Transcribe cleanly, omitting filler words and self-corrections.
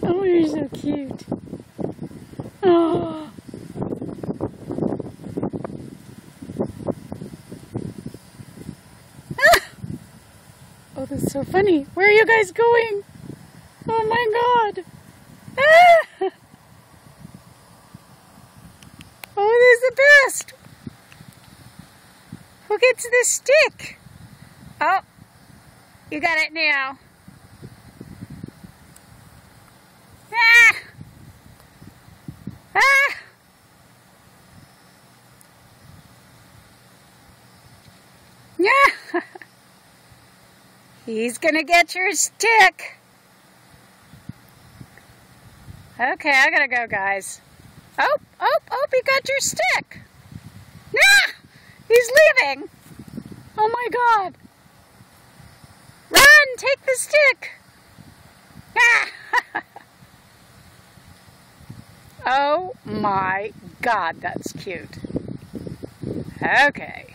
Oh, you're so cute. Oh. Oh, that's so funny. Where are you guys going? Oh my God. Ah! Oh, this is the best. Who gets this stick? Oh, you got it now. Ah! Ah! Yeah! He's gonna get your stick. Okay, I gotta go, guys. Oh, he got your stick. Ah! He's leaving. Oh my God. Run, take the stick. Ah! Oh my God, that's cute. Okay.